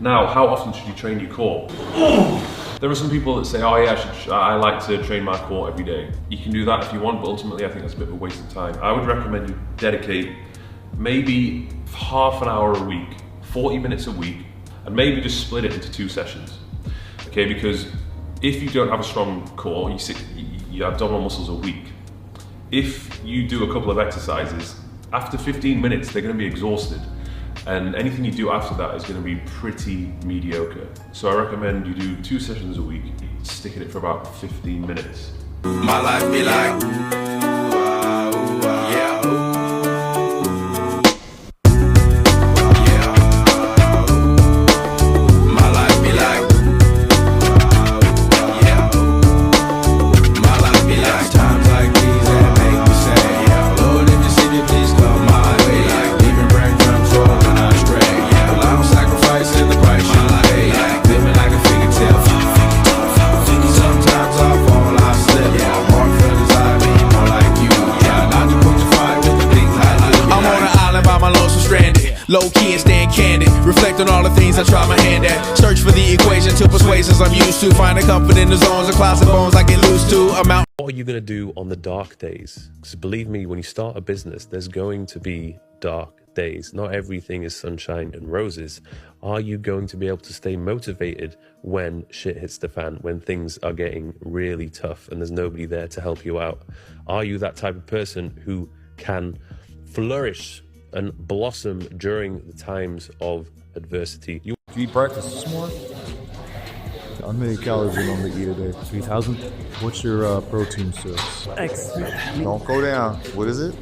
Now, how often should you train your core? There are some people that say, oh yeah, I like to train my core every day. You can do that if you want, but ultimately I think that's a bit of a waste of time. I would recommend you dedicate maybe half an hour a week, 40 minutes a week, and maybe just split it into 2 sessions. Okay, because if you don't have a strong core, you have abdominal muscles are weak. If you do a couple of exercises, after 15 minutes, they're gonna be exhausted. And anything you do after that is going to be pretty mediocre. So I recommend you do 2 sessions a week, stick in it for about 15 minutes. My life be like, yeah. My life be like, yeah. My life be like times like these that make me say, Lord, if you see me, please come my way. Like leaving breadcrumbs rolling astray. Yeah, well, I'm sacrificing the price you pay. Like living like a figure tale. Sometimes I fall, I slip. Yeah, more feelings I be more like you. Yeah, not to put the fight with the things I do. I'm on an island by my lonesome stranded. Low key and staying candid. Reflect on all the things I try my hand at. Search for the equation to persuasions I'm used to. Finding comfort in the zones of clouds and bones I get loose to. What are you going to do on the dark days? Because believe me, when you start a business, there's going to be dark days. Not everything is sunshine and roses. Are you going to be able to stay motivated when shit hits the fan, when things are getting really tough and there's nobody there to help you out? Are you that type of person who can flourish and blossom during the times of adversity? Do you eat breakfast this morning? How many calories you normally eat a day? 3,000. What's your protein source? Eggs. Don't go down. What is it?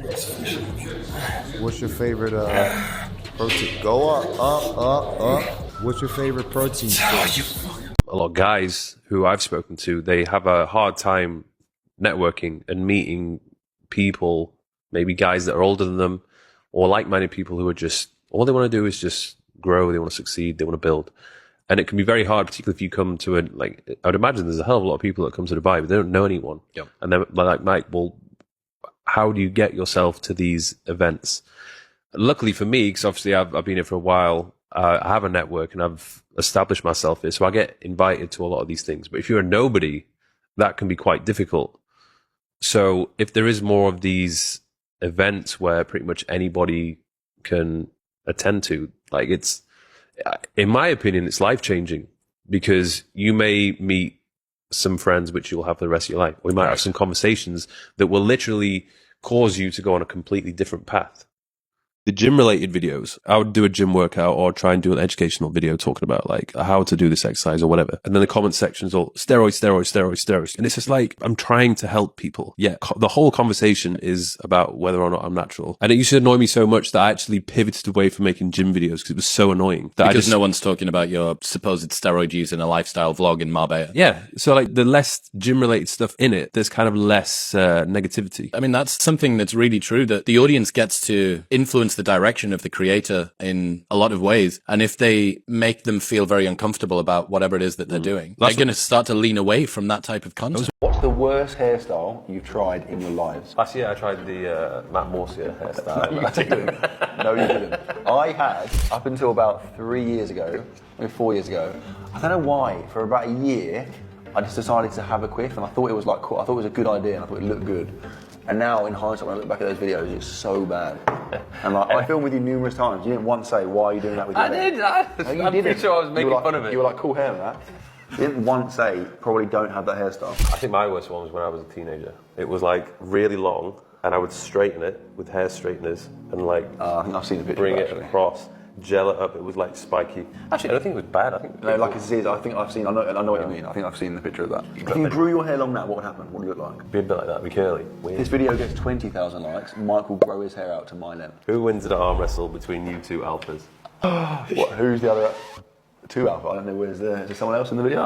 What's your favorite protein? Go up. What's your favorite protein source? A lot of guys who I've spoken to, they have a hard time networking and meeting people, maybe guys that are older than them or like-minded people who are just, all they want to do is just grow, they want to succeed, they want to build. And it can be very hard, particularly if you come to I would imagine there's a hell of a lot of people that come to Dubai, but they don't know anyone. Yep. And they're like, Mike, well, how do you get yourself to these events? Luckily for me, because obviously I've been here for a while, I have a network and I've established myself here, so I get invited to a lot of these things. But if you're a nobody, that can be quite difficult. So if there is more of these events where pretty much anybody can attend to, like it's, in my opinion, it's life-changing because you may meet some friends which you'll have for the rest of your life. Or you might have some conversations that will literally cause you to go on a completely different path. The gym-related videos, I would do a gym workout or try and do an educational video talking about like how to do this exercise or whatever. And then the comment section is all steroids. And it's just like, I'm trying to help people. Yeah, the whole conversation is about whether or not I'm natural. And it used to annoy me so much that I actually pivoted away from making gym videos because it was so annoying. Because no one's talking about your supposed steroid use in a lifestyle vlog in Marbella. Yeah, so like the less gym-related stuff in it, there's kind of less negativity. I mean, that's something that's really true, that the audience gets to influence the direction of the creator in a lot of ways. And if they make them feel very uncomfortable about whatever it is that they're doing, they're going to start to lean away from that type of content. What's the worst hairstyle you've tried in your lives? Last year I tried the Matt Morsia hairstyle. No, you didn't. No, you didn't. I had, up until about 3 years ago, maybe 4 years ago, I don't know why, for about a year, I just decided to have a quiff and I thought it was like cool. I thought it was a good idea and I thought it looked good. And now, in hindsight, when I look back at those videos, it's so bad. And like, I filmed with you numerous times. You didn't once say, why are you doing that with your hair? No, you I'm didn't. pretty sure I was making like, fun of it. You were like, cool hair, man. You didn't once say, probably don't have that hairstyle. I think my worst one was when I was a teenager. It was like really long, and I would straighten it with hair straighteners and like I think I've seen the picture. bring it across, gel it up. It was like spiky. Actually, I don't think it was bad. I think No, like it is. I think I've seen. I know what you mean. I think I've seen the picture of that. If you grew your hair long now, what would happen? What would it look like? be a bit like that. Be curly. Weird. This video gets 20,000 likes. Mike will grow his hair out to my length. Who wins in an arm wrestle between you two alphas? What? Who's the other? Two alpha. I don't know. Is there someone else in the video?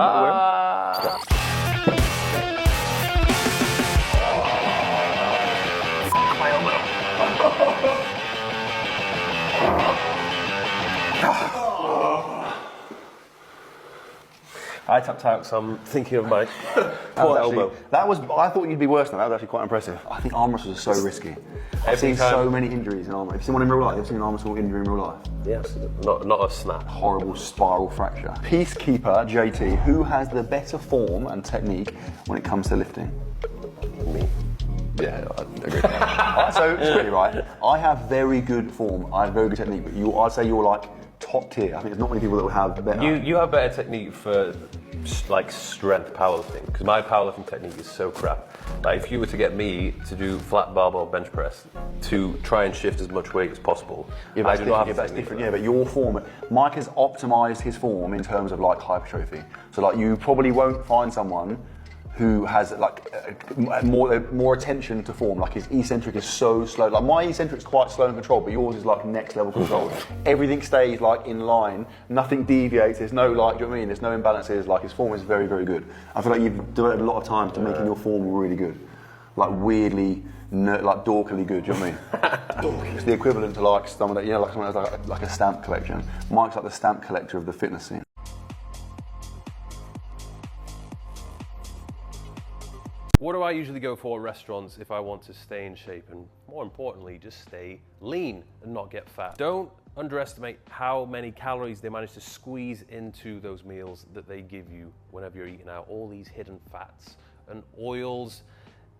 I tapped out because I'm thinking of my That elbow. I thought you'd be worse than that. That was actually quite impressive. I think arm wrestles are so risky. I've seen so many injuries in arm. Have you seen one in real life? Have you seen an arm wrestle injury in real life? Yes, not a snap. Horrible spiral fracture. Peacekeeper JT, who has the better form and technique when it comes to lifting? Me. Yeah, I agree. Alright, so it's really right. I have very good form. I have very good technique, but I'd say you're like top tier. I think there's not many people that will have better. You have better technique for like strength powerlifting, because my powerlifting technique is so crap. Like if you were to get me to do flat barbell bench press to try and shift as much weight as possible, I do not have that's different. Yeah, but your form, Mike has optimized his form in terms of like hypertrophy. So like you probably won't find someone who has like more attention to form. Like his eccentric is so slow. Like my eccentric's quite slow and controlled, but yours is like next level control. Everything stays like in line, nothing deviates. There's no like, do you know what I mean? There's no imbalances. Like his form is very, very good. I feel like you've devoted a lot of time to making your form really good, like weirdly, like dorkily good. Do you know what I mean? It's the equivalent to like someone that like someone has like a stamp collection. Mike's like the stamp collector of the fitness scene. What do I usually go for at restaurants if I want to stay in shape and, more importantly, just stay lean and not get fat? Don't underestimate how many calories they manage to squeeze into those meals that they give you whenever you're eating out. All these hidden fats and oils,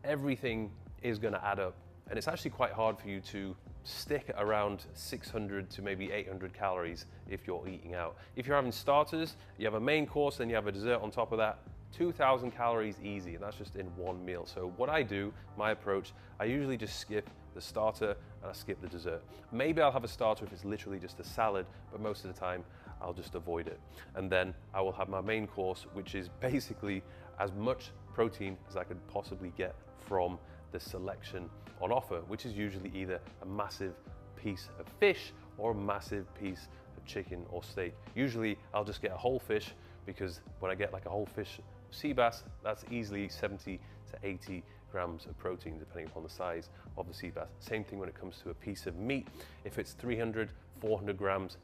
everything is going to add up. And it's actually quite hard for you to stick at around 600 to maybe 800 calories if you're eating out. If you're having starters, you have a main course, then you have a dessert on top of that, 2,000 calories easy, and that's just in one meal. So what I do, my approach, I usually just skip the starter and I skip the dessert. Maybe I'll have a starter if it's literally just a salad, but most of the time I'll just avoid it. And then I will have my main course, which is basically as much protein as I could possibly get from the selection on offer, which is usually either a massive piece of fish or a massive piece of chicken or steak. Usually I'll just get a whole fish, because when I get like a whole fish sea bass, that's easily 70 to 80 grams of protein, depending upon the size of the sea bass. Same thing when it comes to a piece of meat. If it's 300, 400 grams,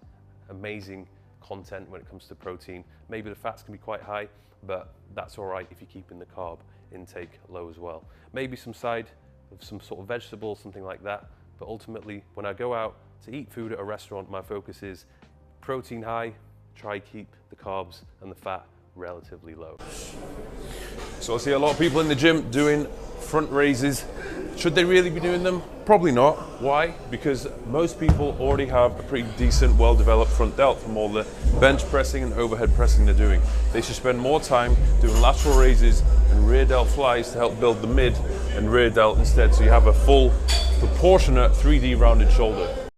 amazing content when it comes to protein. Maybe the fats can be quite high, but that's all right if you're keeping the carb intake low as well. Maybe some side of some sort of vegetable, something like that. But ultimately, when I go out to eat food at a restaurant, my focus is protein high, try keep the carbs and the fat relatively low. So I see a lot of people in the gym doing front raises. Should they really be doing them? Probably not. Why? Because most people already have a pretty decent, well-developed front delt from all the bench pressing and overhead pressing they're doing. They should spend more time doing lateral raises and rear delt flies to help build the mid and rear delt instead, so you have a full, proportionate 3D rounded shoulder.